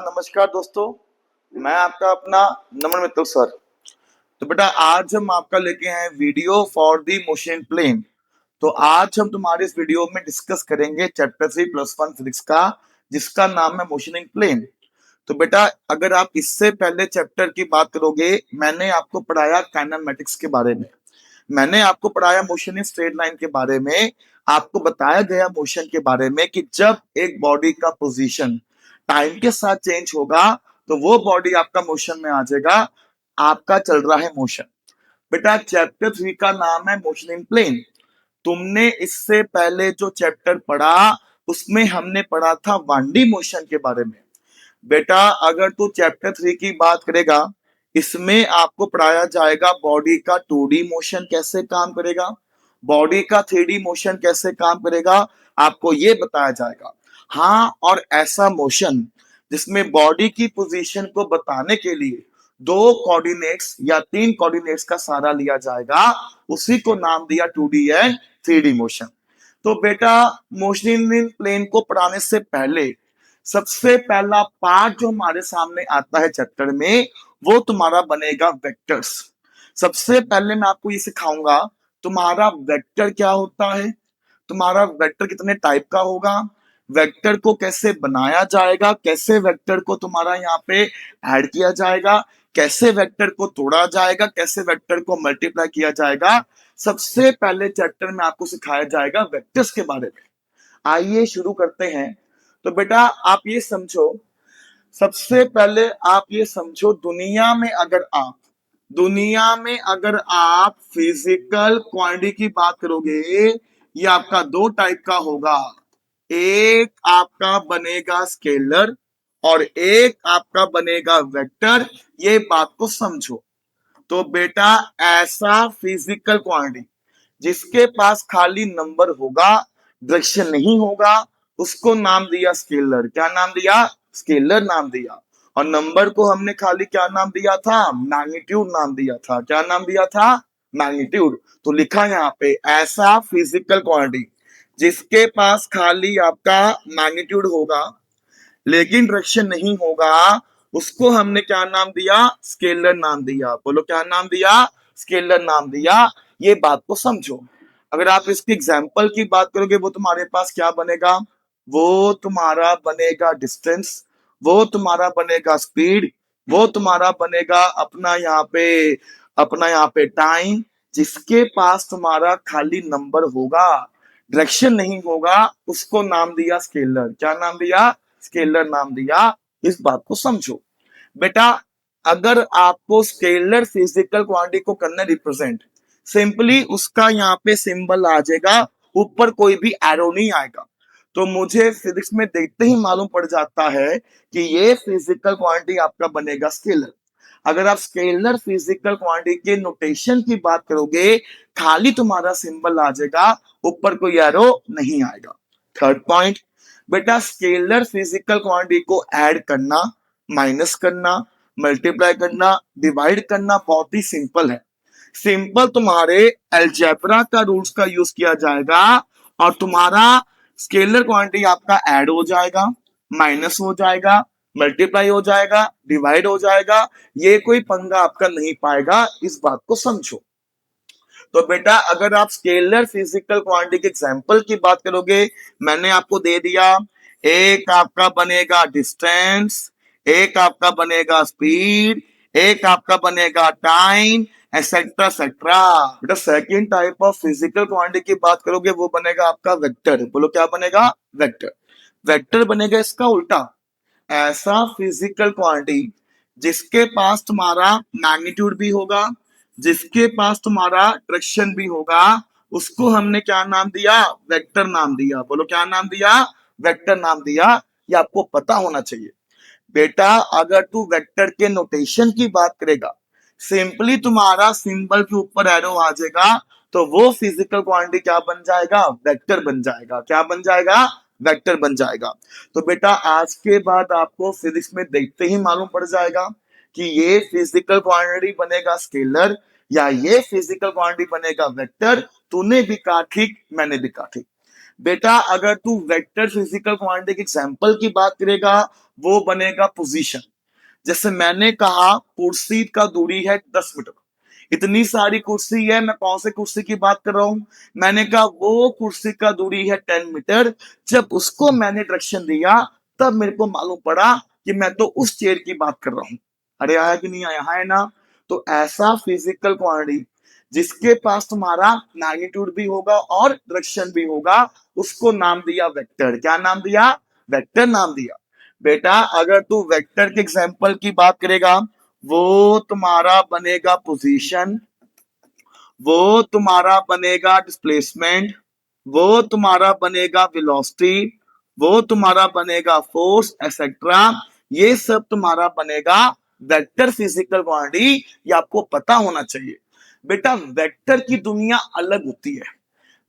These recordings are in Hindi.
नमस्कार दोस्तों, मैं आपका अपना नमन मित्तल सर। तो बेटा आज हम आपका लेके आए video for the motion plane. तो आज हम तुम्हारे इस वीडियो में डिस्कस करेंगे चैप्टर 3+1 फिजिक्स का, जिसका नाम है मोशनिंग प्लेन। तो बेटा अगर आप इससे पहले चैप्टर की बात करोगे, मैंने आपको पढ़ाया काइनेमेटिक्स के बारे में, मैंने आपको पढ़ाया मोशन इन स्ट्रेट लाइन के बारे में, आपको बताया गया मोशन के बारे में कि जब एक बॉडी का पोजीशन टाइम के साथ चेंज होगा तो वो बॉडी आपका मोशन में आ जाएगा। आपका चल रहा है मोशन। बेटा चैप्टर 3 का नाम है मोशन इन प्लेन। तुमने इससे पहले जो चैप्टर पढ़ा उसमें हमने पढ़ा था 1D मोशन के बारे में। बेटा अगर तू चैप्टर 3 की बात करेगा, इसमें आपको पढ़ाया जाएगा बॉडी का 2D मोशन कैसे काम करेगा, बॉडी का 3D मोशन कैसे काम करेगा, आपको ये बताया जाएगा। हाँ, और ऐसा मोशन जिसमें बॉडी की पोजीशन को बताने के लिए 2 कोऑर्डिनेट्स या 3 कोऑर्डिनेट्स का सहारा लिया जाएगा, उसी को नाम दिया 2D एंड 3D मोशन। तो बेटा मोशन इन प्लेन को पढ़ाने से पहले सबसे पहला पार्ट जो हमारे सामने आता है चैप्टर में, वो तुम्हारा बनेगा वेक्टर्स। सबसे पहले मैं आपको ये सिखाऊंगा तुम्हारा वेक्टर क्या होता है, तुम्हारा वेक्टर कितने टाइप का होगा, वेक्टर को कैसे बनाया जाएगा, कैसे वेक्टर को तुम्हारा यहाँ पे ऐड किया जाएगा, कैसे वेक्टर को तोड़ा जाएगा, कैसे वेक्टर को मल्टीप्लाई किया जाएगा। सबसे पहले चैप्टर में आपको सिखाया जाएगा वेक्टर्स के बारे में। आइए शुरू करते हैं। तो बेटा आप ये समझो, सबसे पहले आप ये समझो, दुनिया में अगर आप फिजिकल क्वांटिटी की बात करोगे, ये आपका 2 टाइप का होगा। एक आपका बनेगा स्केलर और एक आपका बनेगा वेक्टर। ये बात को समझो। तो बेटा ऐसा फिजिकल क्वांटिटी जिसके पास खाली नंबर होगा, डायरेक्शन नहीं होगा, उसको नाम दिया स्केलर। क्या नाम दिया? स्केलर नाम दिया। और नंबर को हमने खाली क्या नाम दिया था? मैग्नीट्यूड नाम दिया था। क्या नाम दिया था? मैग्नीट्यूड। तो लिखा यहाँ पे ऐसा फिजिकल क्वांटिटी जिसके पास खाली आपका मैग्नीट्यूड होगा लेकिन डायरेक्शन नहीं होगा, उसको हमने क्या नाम दिया? स्केलर नाम दिया। बोलो क्या नाम दिया? स्केलर नाम दिया। ये बात को समझो। अगर आप इसके एग्जाम्पल की बात करोगे, वो तुम्हारे पास क्या बनेगा? वो तुम्हारा बनेगा डिस्टेंस, वो तुम्हारा बनेगा स्पीड, वो तुम्हारा बनेगा अपना यहाँ पे टाइम। जिसके पास तुम्हारा खाली नंबर होगा, डायरेक्शन नहीं होगा, उसको नाम दिया स्केलर। क्या नाम दिया? स्केलर नाम दिया। इस बात को समझो। बेटा अगर आपको स्केलर फिजिकल क्वांटिटी को करना रिप्रेजेंट, सिंपली उसका यहाँ पे सिंबल आ जाएगा, ऊपर कोई भी एरो नहीं आएगा। तो मुझे फिजिक्स में देखते ही मालूम पड़ जाता है कि ये फिजिकल क्वांटिटी आपका बनेगा स्केलर। अगर आप स्केलर फिजिकल क्वांटिटी के नोटेशन की बात करोगे, खाली तुम्हारा सिंबल आ जाएगा, ऊपर कोई एरो नहीं आएगा। थर्ड पॉइंट, बेटा स्केलर फिजिकल क्वांटिटी को ऐड करना, माइनस करना, मल्टीप्लाई करना, डिवाइड करना बहुत ही सिंपल है। सिंपल तुम्हारे अलजेब्रा का रूल्स का यूज किया जाएगा और तुम्हारा स्केलर क्वांटिटी आपका ऐड हो जाएगा, माइनस हो जाएगा, मल्टीप्लाई हो जाएगा, डिवाइड हो जाएगा। ये कोई पंगा आपका नहीं पाएगा। इस बात को समझो। तो बेटा अगर आप स्केलर फिजिकल क्वांटिटी के एग्जांपल की बात करोगे, मैंने आपको दे दिया, एक आपका बनेगा डिस्टेंस, एक आपका बनेगा स्पीड, एक आपका बनेगा टाइम, एक्सेट्रा एक्सेट्रा। बेटा second type of physical quantity की बात करोगे, वो बनेगा आपका वेक्टर। बोलो क्या बनेगा? वेक्टर। वेक्टर बनेगा इसका उल्टा, ऐसा फिजिकल क्वांटिटी जिसके पास तुम्हारा मैग्नीट्यूड भी होगा, जिसके पास तुम्हारा डायरेक्शन भी होगा, उसको हमने क्या नाम दिया? वेक्टर नाम दिया। बोलो क्या नाम दिया? वेक्टर नाम दिया। ये आपको पता होना चाहिए। बेटा अगर तू वेक्टर के नोटेशन की बात करेगा, सिंपली तुम्हारा सिंबल के ऊपर एरो आ जाएगा, तो वो फिजिकल क्वांटिटी क्या बन जाएगा? वेक्टर बन जाएगा। क्या बन जाएगा? वेक्टर बन जाएगा। तो बेटा आज के बाद आपको फिजिक्स में देखते ही मालूम पड़ जाएगा कि ये फिजिकल क्वांटिटी बनेगा स्केलर या ये फिजिकल क्वांटिटी बनेगा वेक्टर। तूने भी कहा ठीक, मैंने भी कहा ठीक। बेटा अगर तू वेक्टर फिजिकल क्वांटिटी के एग्जांपल की बात करेगा, वो बनेगा पोजीशन। जैसे मैंने कहा कुर्सी का दूरी है 10 मीटर, इतनी सारी कुर्सी है, मैं कौन से कुर्सी की बात कर रहा हूं, मैंने कहा वो कुर्सी का दूरी है 10 मीटर। जब उसको मैंने डायरेक्शन दिया तब मेरे को मालूम पड़ा कि मैं तो उस चेयर की बात कर रहा हूं। अरे आया कि नहीं आया, है ना। तो ऐसा फिजिकल क्वांटिटी जिसके पास तुम्हारा मैग्नीट्यूड भी होगा और डायरेक्शन भी होगा, उसको नाम दिया वेक्टर। क्या नाम दिया, वेक्टर नाम दिया। बेटा अगर तू वेक्टर के एग्जांपल की बात करेगा, वो तुम्हारा बनेगा पोजीशन, वो तुम्हारा बनेगा डिस्प्लेसमेंट, वो तुम्हारा बनेगा वेलोसिटी, वो तुम्हारा बनेगा फोर्स एक्सेट्रा। ये सब तुम्हारा बनेगा वेक्टर फिजिकल क्वांटिटी। ये आपको पता होना चाहिए। बेटा वेक्टर की दुनिया अलग होती है।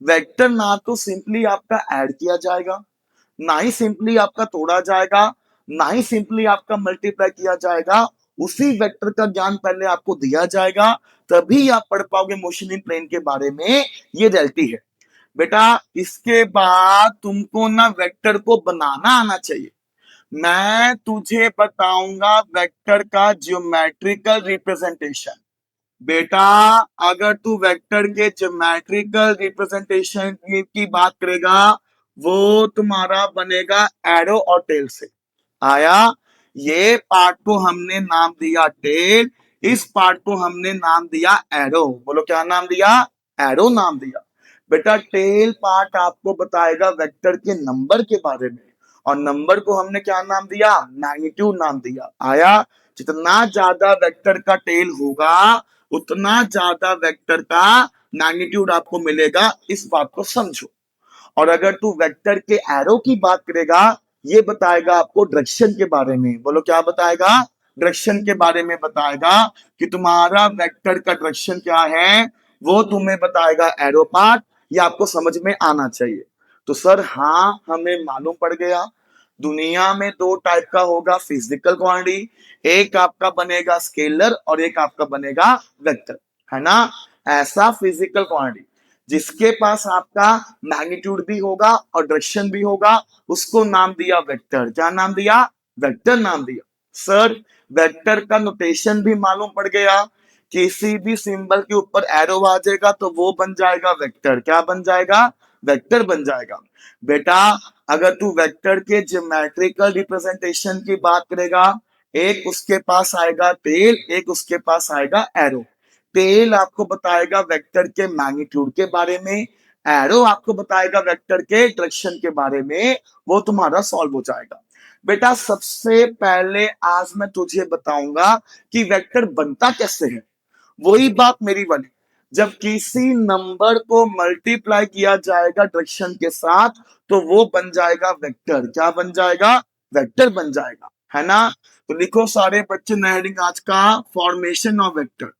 वेक्टर ना तो सिंपली आपका ऐड किया जाएगा, ना ही सिंपली आपका तोड़ा जाएगा, ना ही सिंपली आपका मल्टीप्लाई किया जाएगा। उसी वेक्टर का ज्ञान पहले आपको दिया जाएगा, तभी आप पढ़ पाओगे मोशन इन प्लेन के बारे में। ये रियलिटी है। बेटा इसके बाद तुमको ना वेक्टर को बनाना आना चाहिए। मैं तुझे बताऊंगा वेक्टर का ज्योमेट्रिकल रिप्रेजेंटेशन। बेटा अगर तू वेक्टर के ज्योमेट्रिकल रिप्रेजेंटेशन की बात करेगा, वो तुम्हारा बनेगा एरो और टेल से। आया, ये पार्ट को हमने नाम दिया टेल, इस पार्ट को हमने नाम दिया एरो। बोलो क्या नाम दिया, एरो नाम दिया। बेटा टेल पार्ट आपको बताएगा वेक्टर के नंबर के बारे में, और नंबर को हमने क्या नाम दिया, मैग्नीट्यूड नाम दिया। आया, जितना ज्यादा वेक्टर का टेल होगा उतना ज्यादा वेक्टर का मैग्नीट्यूड आपको मिलेगा। इस बात को समझो। और अगर तू वेक्टर के एरो की बात करेगा, ये बताएगा आपको डायरेक्शन के बारे में। बोलो क्या बताएगा, डायरेक्शन के बारे में बताएगा कि तुम्हारा वेक्टर का डायरेक्शन क्या है, वो तुम्हें बताएगा एरो पार्ट। ये आपको समझ में आना चाहिए। तो सर हाँ, हमें मालूम पड़ गया दुनिया में दो टाइप का होगा फिजिकल क्वांटिटी, एक आपका बनेगा स्केलर और एक आपका बनेगा वेक्टर, है ना। ऐसा फिजिकल क्वांटिटी जिसके पास आपका मैग्नीट्यूड भी होगा और डायरेक्शन भी होगा, उसको नाम दिया वेक्टर। क्या नाम दिया, वेक्टर नाम दिया। सर वेक्टर का नोटेशन भी मालूम पड़ गया, किसी भी सिंबल के ऊपर एरो आ जाएगा तो वो बन जाएगा वेक्टर। क्या बन जाएगा, वेक्टर बन जाएगा। बेटा अगर तू वेक्टर के ज्योमेट्रिकल रिप्रेजेंटेशन की बात करेगा, एक उसके पास आएगा टेल, एक उसके पास आएगा एरो। टेल आपको बताएगा वेक्टर के मैग्नीट्यूड के बारे में, एरो आपको बताएगा वेक्टर के डायरेक्शन के बारे में। वो तुम्हारा सॉल्व हो जाएगा। बेटा सबसे पहले आज मैं तुझे बताऊंगा कि वेक्टर बनता कैसे है। वही बात मेरी वाली, जब किसी नंबर को मल्टीप्लाई किया जाएगा डायरेक्शन के साथ तो वो बन जाएगा वेक्टर। क्या बन जाएगा, वेक्टर बन जाएगा, है ना। तो लिखो सारे बच्चे नए हेडिंग आज का, फॉर्मेशन ऑफ वेक्टर।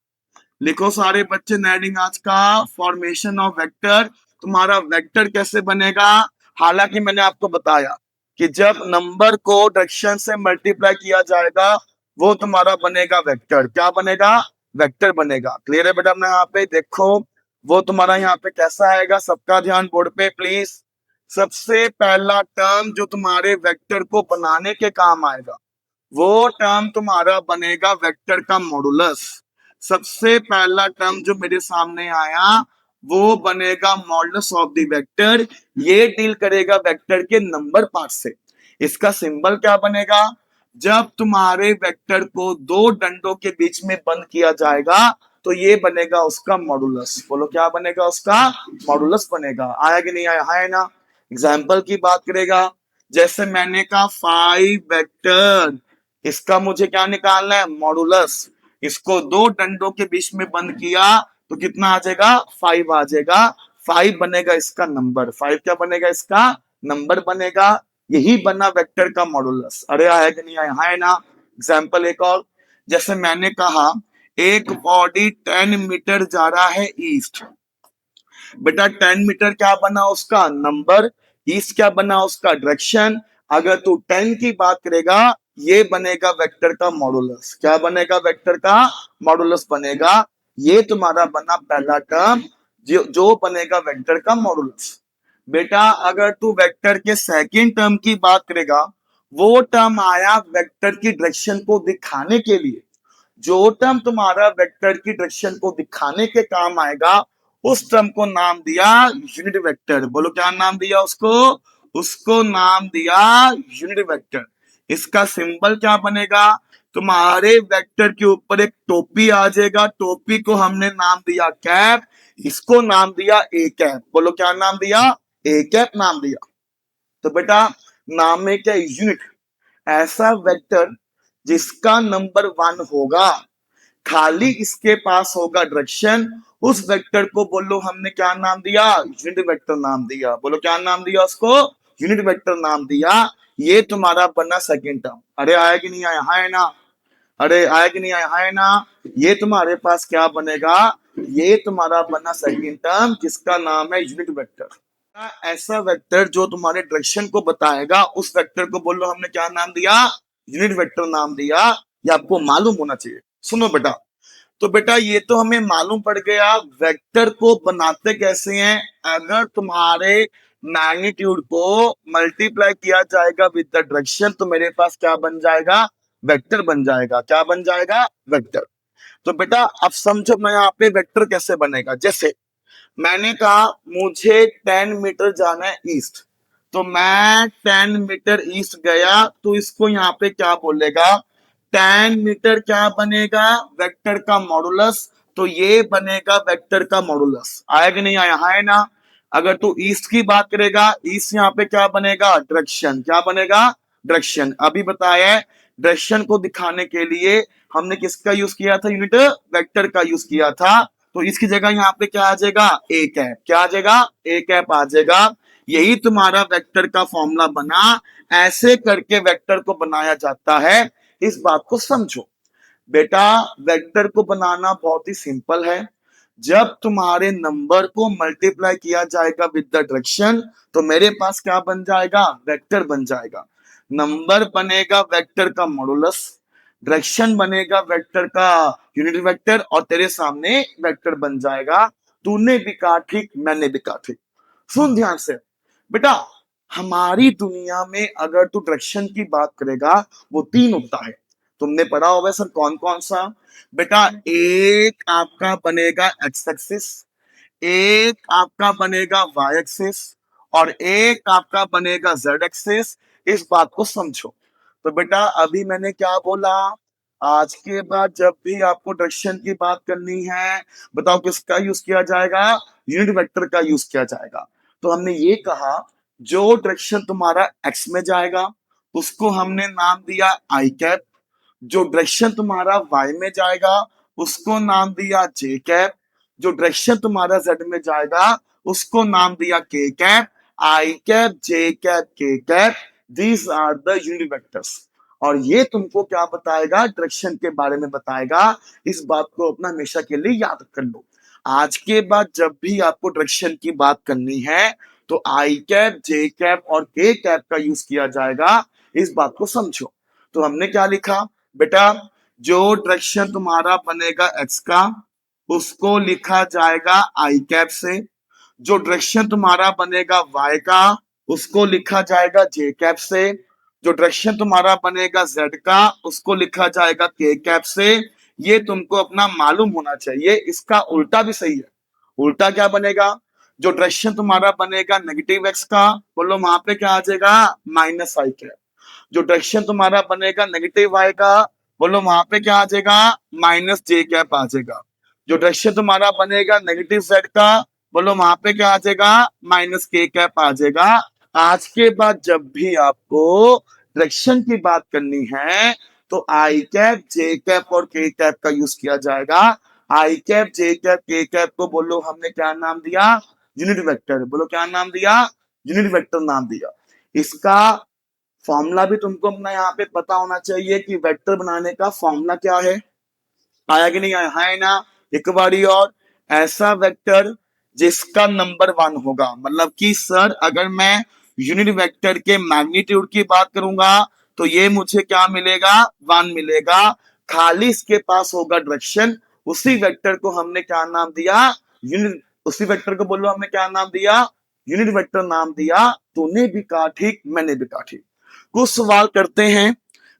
लिखो सारे बच्चे नए हेडिंग आज का, फॉर्मेशन ऑफ वेक्टर। तुम्हारा वेक्टर कैसे बनेगा, हालांकि मैंने आपको बताया कि जब नंबर को डायरेक्शन से मल्टीप्लाई किया जाएगा वो तुम्हारा बनेगा वेक्टर। क्या बनेगा, वेक्टर बनेगा। क्लियर है बेटा अपने यहाँ पे देखो, वो तुम्हारा यहाँ पे कैसा आएगा, सबका ध्यान बोर्ड पे प्लीज। सबसे पहला टर्म जो तुम्हारे वेक्टर को बनाने के काम आएगा, वो टर्म तुम्हारा बनेगा वेक्टर का मॉडुलस। सबसे पहला टर्म जो मेरे सामने आया वो बनेगा मॉडुलस ऑफ द वेक्टर। ये डील करेगा वेक्टर के नंबर पार्ट से। इसका सिंबल क्या बनेगा, जब तुम्हारे वेक्टर को दो डंडों के बीच में बंद किया जाएगा तो ये बनेगा उसका मॉडुलस। बोलो क्या बनेगा, उसका मॉडुलस बनेगा। आया कि नहीं आया, है ना। एग्जाम्पल की बात करेगा, जैसे मैंने कहा 5 वेक्टर, इसका मुझे क्या निकालना है, मॉडुलस। इसको दो डंडों के बीच में बंद किया तो कितना आ जाएगा, 5 आ जाएगा। 5 बनेगा इसका नंबर, 5 क्या बनेगा, इसका नंबर बनेगा। यही बना वेक्टर का मॉडुलस। अरे आया कि नहीं आया, है ना। एग्जाम्पल एक और, जैसे मैंने कहा एक बॉडी 10 मीटर जा रहा है ईस्ट। बेटा 10 मीटर क्या बना उसका नंबर, ईस्ट क्या बना उसका डायरेक्शन। अगर तू 10 की बात करेगा ये बनेगा वेक्टर का मॉडुलस। क्या बनेगा, वेक्टर का मॉडुलस बनेगा। ये तुम्हारा बना पहला टर्म जो बनेगा वेक्टर का मॉडुलस। बेटा अगर तू वेक्टर के सेकंड टर्म की बात करेगा, वो टर्म आया वेक्टर की डायरेक्शन को दिखाने के लिए। जो टर्म तुम्हारा वेक्टर की डायरेक्शन को दिखाने के काम आएगा, उस टर्म को नाम दिया यूनिट वेक्टर। बोलो क्या नाम दिया उसको? उसको नाम दिया यूनिट वेक्टर। इसका सिंबल क्या बनेगा? तुम्हारे वेक्टर के ऊपर एक टोपी आ जाएगा, टोपी को हमने नाम दिया कैप, इसको नाम दिया ए कैप। बोलो क्या नाम दिया? ए कैप नाम दिया। तो बेटा नाम में क्या? यूनिट। ऐसा वेक्टर जिसका नंबर 1 होगा, खाली इसके पास होगा डायरेक्शन, उस वेक्टर को बोलो हमने क्या नाम दिया? यूनिट वेक्टर नाम दिया। बोलो क्या नाम दिया उसको? यूनिट वेक्टर नाम दिया। ये तुम्हारा बना सेकंड टर्म। अरे आया कि नहीं आया? हाँ है ना? अरे आया कि नहीं आया? हाँ है ना? ये तुम्हारे पास क्या बनेगा? ये तुम्हारा बना सेकंड टर्म जिसका नाम है यूनिट वेक्टर। ऐसा वेक्टर जो तुम्हारे डायरेक्शन को बताएगा, उस वेक्टर को बोलो हमने क्या नाम दिया? यूनिट वेक्टर नाम दिया। ये आपको मालूम होना चाहिए। सुनो बेटा, तो बेटा ये तो हमें मालूम पड़ गया वेक्टर को बनाते कैसे हैं। अगर तुम्हारे मैग्नीट्यूड को मल्टीप्लाई किया जाएगा विद द डायरेक्शन, तो मेरे पास क्या बन जाएगा? वेक्टर बन जाएगा। क्या बन जाएगा? वेक्टर। तो बेटा अब समझो मैं यहाँ पे वेक्टर कैसे बनेगा। जैसे मैंने कहा मुझे 10 मीटर जाना है ईस्ट, तो मैं 10 मीटर ईस्ट गया, तो इसको यहाँ पे क्या बोलेगा? 10 मीटर क्या बनेगा? वेक्टर का मॉडुलस। तो ये बनेगा वेक्टर का मॉडुलस। आया कि नहीं आया? हाँ है ना? अगर तू ईस्ट की बात करेगा, ईस्ट यहाँ पे क्या बनेगा? डायरेक्शन। क्या बनेगा? डायरेक्शन। अभी बताया डायरेक्शन को दिखाने के लिए हमने किसका यूज किया था? यूनिट वेक्टर का यूज किया था। तो इसकी जगह यहाँ पे क्या आ जाएगा? A cap. क्या आ जाएगा? ए कैप आ जाएगा। यही तुम्हारा वेक्टर का फॉर्मूला बना। ऐसे करके वेक्टर को बनाया जाता है। इस बात को समझो बेटा। वेक्टर को बनाना बहुत ही सिंपल है। जब तुम्हारे नंबर को मल्टीप्लाई किया जाएगा विद द डायरेक्शन, तो मेरे पास क्या बन जाएगा? वेक्टर बन जाएगा। नंबर बनेगा वेक्टर का मॉडुलस, डायरेक्शन बनेगा वेक्टर का यूनिट वेक्टर, और तेरे सामने वेक्टर बन जाएगा। तूने भी कहा ठीक, मैंने भी कहा ठीक। सुन ध्यान से बेटा, हमारी दुनिया में अगर तू डायरेक्शन की बात करेगा, वो 3 होता है। तुमने पढ़ा होगा सर कौन कौन सा? बेटा एक आपका बनेगा एक्स एक्सिस, एक आपका बनेगा वाई एक्सिस, और एक आपका बनेगा जेड एक्सिस। इस बात को समझो। तो बेटा अभी मैंने क्या बोला? आज के बाद जब भी आपको डायरेक्शन की बात करनी है, बताओ किसका यूज किया जाएगा? यूनिट वेक्टर का यूज किया जाएगा। तो हमने ये कहा जो डायरेक्शन तुम्हारा एक्स में जाएगा, उसको हमने नाम दिया आई कैप। जो डायरेक्शन तुम्हारा वाई में जाएगा, उसको नाम दिया जे कैप। जो डायरेक्शन तुम्हारा जेड में जाएगा, उसको नाम दिया k cap. I cap, j cap, k cap, these are the unit vectors. और ये तुमको क्या बताएगा? डायरेक्शन के बारे में बताएगा। इस बात को अपना हमेशा के लिए याद कर लो। आज के बाद जब भी आपको डायरेक्शन की बात करनी है, तो आई कैप, जे कैप और के कैप का यूज किया जाएगा। इस बात को समझो। तो हमने क्या लिखा बेटा? जो डायरेक्शन तुम्हारा बनेगा एक्स का, उसको लिखा जाएगा आई कैप से। जो डायरेक्शन तुम्हारा बनेगा वाई का, उसको लिखा जाएगा जे कैप से। जो डायरेक्शन तुम्हारा बनेगा जेड का, उसको लिखा जाएगा के कैप से। ये तुमको अपना मालूम होना चाहिए। इसका उल्टा भी सही है। उल्टा क्या बनेगा? जो डायरेक्शन तुम्हारा बनेगा नेगेटिव एक्स का, बोलो वहां पे क्या आ जाएगा? माइनस आई कैप। जो डायरेक्शन तुम्हारा बनेगा नेगेटिव वाई का, बोलो वहां पे क्या आ जाएगा? माइनस जे कैप आ जाएगा। जो डायरेक्शन तुम्हारा बनेगा नेगेटिव जेड का, बोलो वहां पे क्या आ जाएगा? माइनस के कैप आ जाएगा। आज के बाद जब भी आपको डायरेक्शन की बात करनी है, तो आई कैप, जे कैप और के कैप का यूज किया जाएगा। आई cap, j cap, k cap को बोलो हमने क्या नाम दिया? Unit vector. बोलो क्या नाम दिया? यूनिट वेक्टर नाम दिया। इसका फॉर्मूला भी तुमको अपना यहाँ पे पता होना चाहिए कि वेक्टर बनाने का फॉर्मूला क्या है। आया कि नहीं आया? है ना? एक बारी और, ऐसा वेक्टर जिसका नंबर 1 होगा, मतलब कि सर अगर मैं यूनिट वेक्टर के मैग्नीट्यूड की बात करूंगा, तो ये मुझे क्या मिलेगा? 1 मिलेगा। खाली इसके पास होगा डायरेक्शन। उसी वेक्टर को हमने क्या नाम दिया? यूनिट। उसी वेक्टर को बोलो हमने क्या नाम दिया? यूनिट वेक्टर नाम दिया, तूने भी कहा ठीक, मैंने भी कहा ठीक। कुछ सवाल करते हैं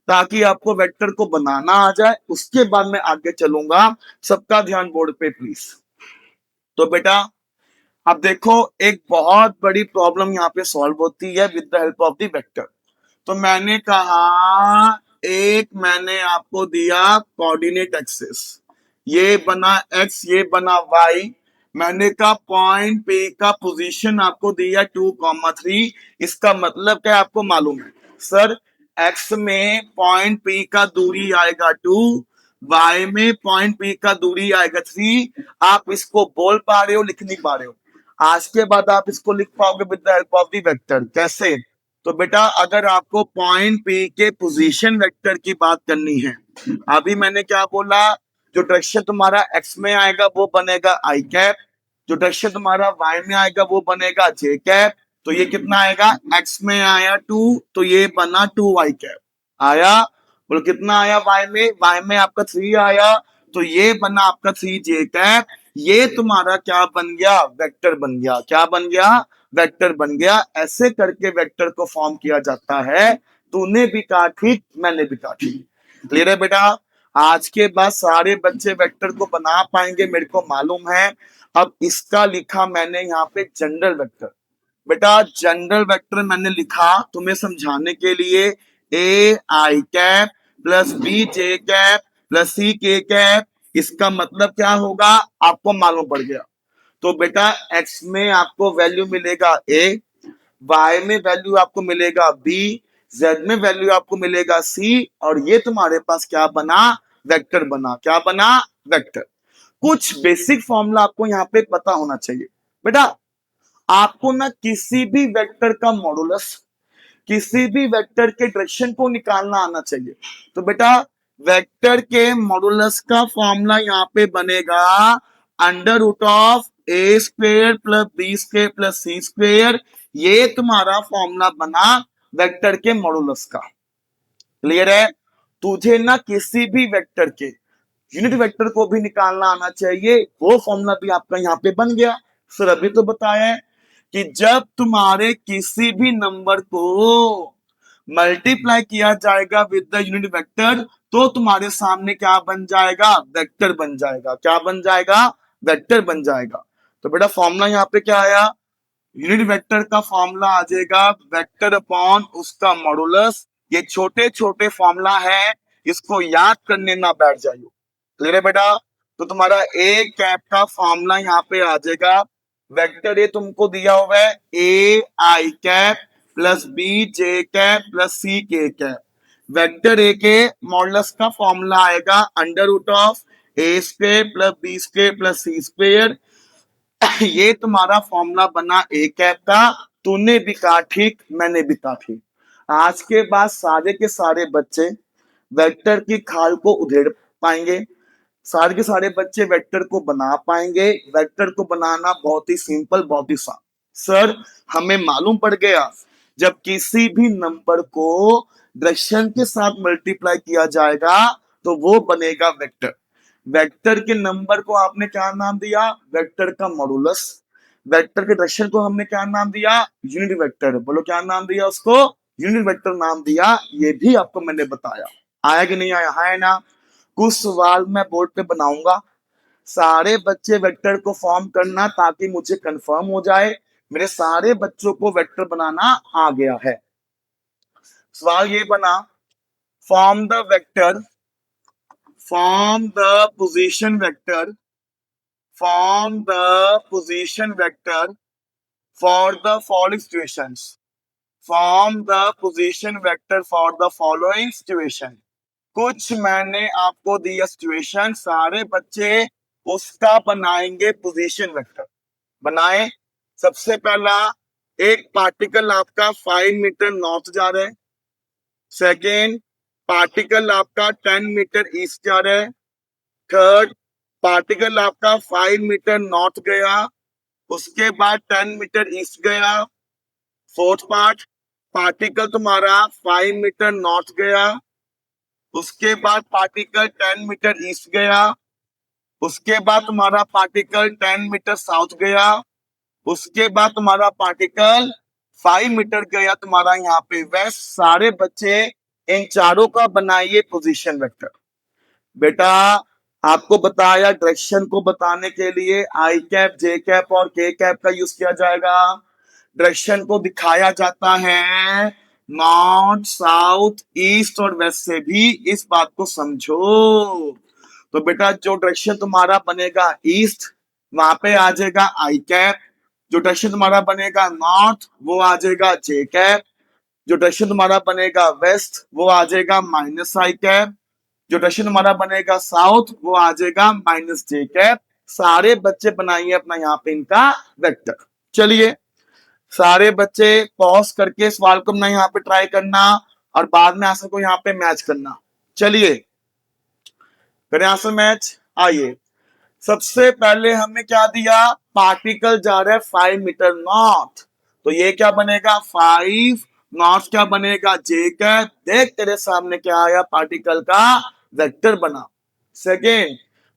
ताकि आपको वेक्टर को बनाना आ जाए, उसके बाद मैं आगे चलूंगा। सबका ध्यान बोर्ड पे प्लीज। तो बेटा अब देखो, एक बहुत बड़ी प्रॉब्लम यहाँ पे सॉल्व होती है with the help of the vector. तो मैंने कहा, एक मैंने आपको दिया कोऑर्डिनेट एक्सिस, ये बना x, ये बना y। मैंने कहा पॉइंट P का पोजीशन आपको दिया 2,3। इसका मतलब क्या आपको मालूम है सर? x में पॉइंट P का दूरी आएगा 2, y में पॉइंट P का दूरी आएगा 3। आप इसको बोल पा रहे हो, लिख नहीं पा रहे हो? आज के बाद आप इसको लिख पाओगे with the help of the vector. कैसे? तो बेटा अगर आपको पॉइंट P के पोजीशन वेक्टर की बात करनी है, अभी मैंने क्या बोला, जो डायरेक्शन तुम्हारा x में आएगा वो बनेगा i कैप, जो डायरेक्शन तुम्हारा y में आएगा वो बनेगा j कैप। तो ये कितना आएगा, x में आया 2 तो ये बना 2y कैप आया। बोलो कितना आया y में आपका 3 आया तो ये बना आपका 3j कैप। ये तुम्हारा क्या बन गया, वेक्टर बन गया। क्या बन गया, वेक्टर बन गया। ऐसे करके वेक्टर को फॉर्म किया जाता है। तूने भी कहा ठीक, मैंने भी कहा ठीक। क्लियर है बेटा? आज के बाद सारे बच्चे वेक्टर को बना पाएंगे, मेरे को मालूम है। अब इसका लिखा मैंने यहाँ पे जनरल वेक्टर। बेटा जनरल वेक्टर मैंने लिखा तुम्हें समझाने के लिए, A I cap plus B J cap plus C K cap. इसका मतलब क्या होगा आपको मालूम पड़ गया। तो बेटा x में आपको वैल्यू मिलेगा a, y में वैल्यू आपको मिलेगा b, z में वैल्यू आपको मिलेगा c, और ये तुम्हारे पास क्या बना, वेक्टर बना। क्या बना, वेक्टर। कुछ बेसिक फॉर्मूला आपको यहाँ पे पता होना चाहिए बेटा। आपको ना किसी भी वेक्टर का मॉडुलस, किसी भी वेक्टर के डायरेक्शन को निकालना आना चाहिए। तो बेटा वेक्टर के मॉडुलस का फॉर्मूला यहाँ पे बनेगा under root of a square plus b square plus c square. ये तुम्हारा फॉर्मूला बना वेक्टर के मॉडुलस का। क्लियर है? तुझे ना किसी भी वेक्टर के यूनिट वेक्टर को भी निकालना आना चाहिए। वो फॉर्मूला भी आपका यहाँ पे बन गया। सर अभी तो बताया है कि जब तुम्हारे किसी भी नंबर को मल्टीप्लाई किया जाएगा विद द यूनिट वेक्टर तो तुम्हारे सामने क्या बन जाएगा, वेक्टर बन जाएगा। क्या बन जाएगा, वेक्टर बन जाएगा। तो बेटा फॉर्मूला यहाँ पे क्या आया, यूनिट वेक्टर का फॉर्मूला आ जाएगा वेक्टर अपॉन उसका मॉडुलस। ये छोटे छोटे फॉर्मूला है, इसको याद करने ना बैठ जाइए। क्लियर है बेटा? तो तुम्हारा ए कैप का फॉर्मूला यहाँ पे आ जाएगा, वेक्टर ए तुमको दिया हुआ है A I cap plus B J cap plus C K cap. Vector A के मॉडुलस का फॉर्मूला आएगा under root of A square plus B square plus C square. ये तुम्हारा फॉर्मूला बना ए कैप का। तूने भी कहा ठीक, मैंने भी कहा ठीक। आज के बाद सारे के सारे बच्चे वेक्टर की खाल को उधेड़ पाएंगे, सारे के सारे बच्चे वेक्टर को बना पाएंगे। वेक्टर को बनाना बहुत ही सिंपल, बहुत ही सा। सर हमें मालूम पड़ गया जब किसी भी नंबर को डायरेक्शन के साथ मल्टीप्लाई किया जाएगा तो वो बनेगा वेक्टर। वेक्टर के नंबर को आपने क्या नाम दिया, वेक्टर का मॉडुलस। वेक्टर के डायरेक्शन को हमने क्या नाम दिया, यूनिट वेक्टर। बोलो क्या नाम दिया उसको, यूनिट वेक्टर नाम दिया। ये भी आपको मैंने बताया। आया कि नहीं आया, है ना? कुछ सवाल मैं बोर्ड पे बनाऊंगा, सारे बच्चे वेक्टर को फॉर्म करना ताकि मुझे कंफर्म हो जाए मेरे सारे बच्चों को वेक्टर बनाना आ गया है। सवाल ये बना, form the vector, form the position vector, form the position vector for the following situations, form the position vector for the following situation. कुछ मैंने आपको दिया सिचुएशन, सारे बच्चे उसका बनाएंगे पोजीशन वेक्टर। बनाए। सबसे पहला, एक पार्टिकल आपका 5 मीटर नॉर्थ जा रहा है। सेकेंड, पार्टिकल आपका 10 मीटर ईस्ट जा रहा है। थर्ड, पार्टिकल आपका 5 मीटर नॉर्थ गया, उसके बाद 10 मीटर ईस्ट गया। फोर्थ पार्ट, पार्टिकल तुम्हारा 5 मीटर नॉर्थ गया, उसके बाद पार्टिकल 10 मीटर ईस्ट गया, उसके बाद तुम्हारा पार्टिकल 10 मीटर साउथ गया, उसके बाद तुम्हारा पार्टिकल 5 मीटर गया तुम्हारा यहाँ पे वेस्ट। सारे बच्चे इन चारों का बनाइए पोजीशन वेक्टर। बेटा आपको बताया डायरेक्शन को बताने के लिए आई कैप, जे कैप और के कैप का यूज किया जाएगा। डायरेक्शन को दिखाया जाता है नॉर्थ, साउथ, ईस्ट और वेस्ट से भी। इस बात को समझो। तो बेटा जो डायरेक्शन तुम्हारा बनेगा ईस्ट, वहां पे आ जाएगा आई कैप। जो डायरेक्शन तुम्हारा बनेगा नॉर्थ, वो आ जाएगा जे कैप। जो डायरेक्शन तुम्हारा बनेगा वेस्ट, वो आ जाएगा माइनस आई कैप। जो डायरेक्शन तुम्हारा बनेगा साउथ, वो आ जाएगा माइनस जे कैप। सारे बच्चे बनाइए अपना यहाँ पे इनका वेक्टर। चलिए सारे बच्चे पॉज करके सवाल को अपना यहाँ पे ट्राई करना और बाद में आंसर को यहाँ पे मैच करना। चलिए करें आंसर मैच। आइए सबसे पहले हमने क्या दिया, पार्टिकल जा रहा है 5 मीटर नॉर्थ, तो ये क्या बनेगा 5 नॉर्थ, क्या बनेगा जे कैप। देख तेरे सामने क्या आया, पार्टिकल का वेक्टर बना। सेकेंड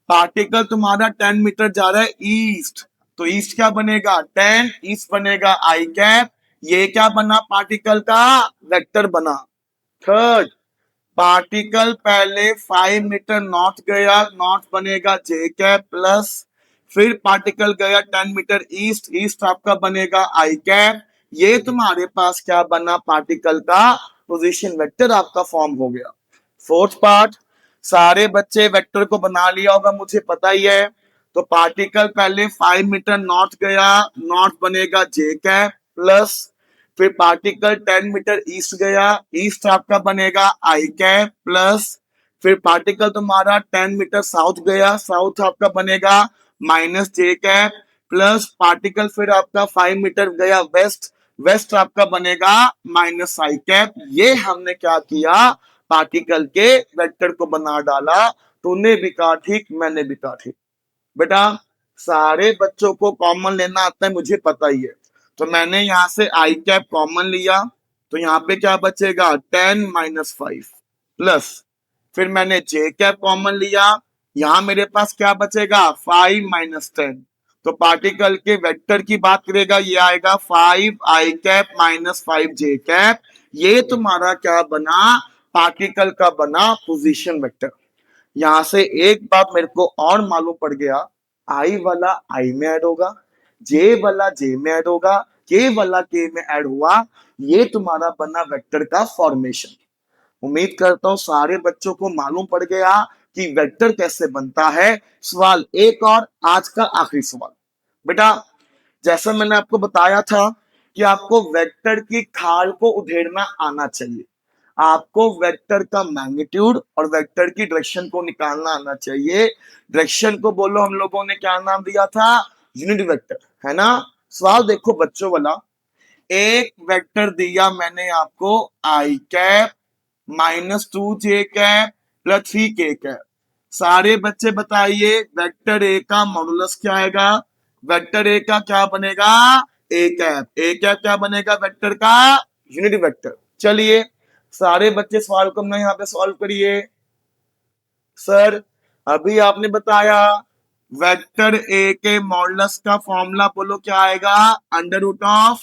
पार्टिकल तुम्हारा 10 मीटर जा रहा है ईस्ट, तो ईस्ट क्या बनेगा 10, ईस्ट बनेगा आई कैप। ये क्या बना, पार्टिकल का वेक्टर बना। थर्ड पार्टिकल पहले 5 मीटर नॉर्थ गया, नॉर्थ बनेगा जे कैप प्लस, फिर पार्टिकल गया 10 मीटर ईस्ट, ईस्ट आपका बनेगा आई कैप। ये तुम्हारे पास क्या बना, पार्टिकल का पोजीशन वेक्टर आपका फॉर्म हो गया। फोर्थ पार्ट, सारे बच्चे वेक्टर को बना लिया होगा, मुझे पता ही है। तो पार्टिकल पहले 5 मीटर नॉर्थ गया, नॉर्थ बनेगा जे कैप प्लस, फिर पार्टिकल 10 मीटर ईस्ट गया, ईस्ट आपका बनेगा आई कैप प्लस, फिर पार्टिकल तुम्हारा 10 मीटर साउथ गया, साउथ आपका बनेगा माइनस जे कैप प्लस, पार्टिकल फिर आपका 5 मीटर गया वेस्ट, वेस्ट आपका बनेगा माइनस आई कैप। ये हमने क्या किया, पार्टिकल के वेक्टर को बना डाला। तूने भी कहा ठीक, मैंने भी कहा ठीक। बेटा सारे बच्चों को कॉमन लेना आता है, मुझे पता ही है। तो मैंने यहां से आई कैप कॉमन लिया, तो यहाँ पे क्या बचेगा 10 - 5 प्लस, फिर मैंने जे कैप कॉमन लिया, यहां मेरे पास क्या बचेगा 5 - 10। तो पार्टिकल के वेक्टर की बात करेगा, ये आएगा 5 आई कैप -5 जे कैप। ये तुम्हारा क्या बना, पार्टिकल का बना पोजीशन वेक्टर। यहां से एक बात मेरे को और मालूम पड़ गया, आई वाला आई में ऐड होगा, जे वाला जे में ऐड होगा, के वाला के में ऐड हुआ। ये तुम्हारा बना वेक्टर का फॉर्मेशन। उम्मीद करता हूं सारे बच्चों को मालूम पड़ गया कि वेक्टर कैसे बनता है। सवाल एक और, आज का आखिरी सवाल। बेटा जैसा मैंने आपको बताया था कि आपको वेक्टर की खाल को उधेड़ना आना चाहिए, आपको वेक्टर का मैग्नीट्यूड और वेक्टर की डायरेक्शन को निकालना आना चाहिए। डायरेक्शन को बोलो हम लोगों ने क्या नाम दिया था, यूनिट वेक्टर, है ना। सवाल देखो बच्चों वाला, एक वेक्टर दिया मैंने आपको आई कैप -2 जे कैप +3 के कैप। सारे बच्चे बताइए वेक्टर ए का मॉडुलस क्या आएगा, वेक्टर ए का क्या बनेगा ए कैप, ए कैप क्या बनेगा वेक्टर का यूनिट वेक्टर। चलिए सारे बच्चे सवाल को अपना यहाँ पे सॉल्व करिए। सर अभी आपने बताया वेक्टर ए के मॉडुलस का फॉर्मूला बोलो क्या आएगा, √(a²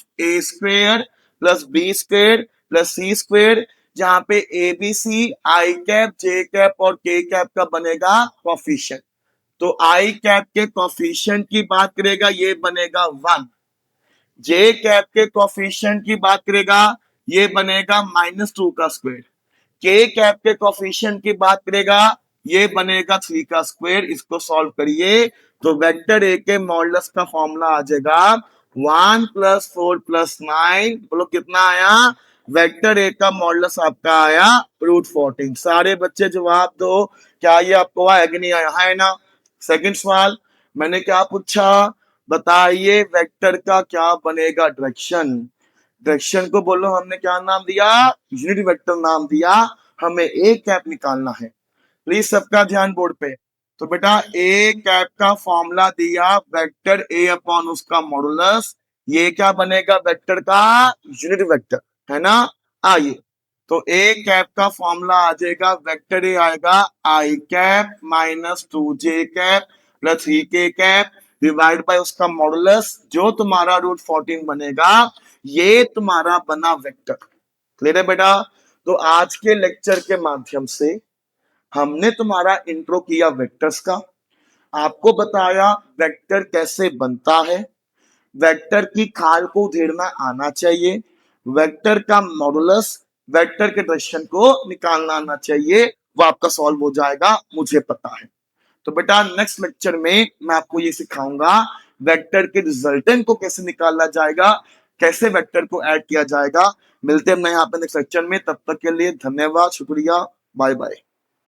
+ b² + c², जहां पे a b c i cap j cap और के कैप का बनेगा कॉफिशिएंट। तो आई कैप के कॉफिशिएंट की बात करेगा, ये बनेगा 1। जे कैप के कॉफिशिएंट की बात करेगा, ये बनेगा -2 का स्क्वायर। के कैप के कॉफिशिएंट की बात करेगा, ये बनेगा 3 का स्क्वायर। इसको सॉल्व करिए तो वेक्टर ए के मॉडुलस का फॉर्मूला आ जाएगा 1 + 4 + 9। बोलो कितना आया, वेक्टर ए का मॉडुलस आपका आया √14। सारे बच्चे जवाब दो, क्या ये आपको आया कि नहीं आया, है ना। सेकंड सवाल मैंने क्या पूछा, बताइए वेक्टर का क्या बनेगा डायरेक्शन। डायरेक्शन को बोलो हमने क्या नाम दिया, यूनिट वेक्टर नाम दिया। हमें ए कैप निकालना है, प्लीज सबका ध्यान बोर्ड पे। तो बेटा ए कैप का फॉर्मूला दिया वेक्टर ए अपॉन उसका मॉडुलस, ये क्या बनेगा वेक्टर का यूनिट वेक्टर, है ना। आइए तो ए कैप का फॉर्मूला आ जाएगा, वेक्टर ए आएगा आई कैप -2 जे कैप +3 के कैप। डिवाइड बाय उसका मॉडुलस, जो तुम्हारा रूट 14 बनेगा ये तुम्हारा बना वेक्टर। क्लियर है बेटा? तो आज के लेक्चर के माध्यम से हमने तुम्हारा इंट्रो किया वेक्टर्स का, आपको बताया वेक्टर कैसे बनता है, वेक्टर की खाल को उधेड़ना आना चाहिए, वेक्टर का मॉडुलस, वेक्टर के डायरेक्शन को निकालना आना चाहिए, वो आपका सॉल्व हो जाएगा, मुझे पता है। तो बेटा नेक्स्ट लेक्चर में मैं आपको ये सिखाऊंगा वेक्टर के रिजल्टेंट को कैसे निकाला जाएगा, कैसे वेक्टर को ऐड किया जाएगा। मिलते हैं मैं यहाँ पे नेक्स्ट लेक्चर में, तब तक के लिए धन्यवाद, शुक्रिया, बाय बाय।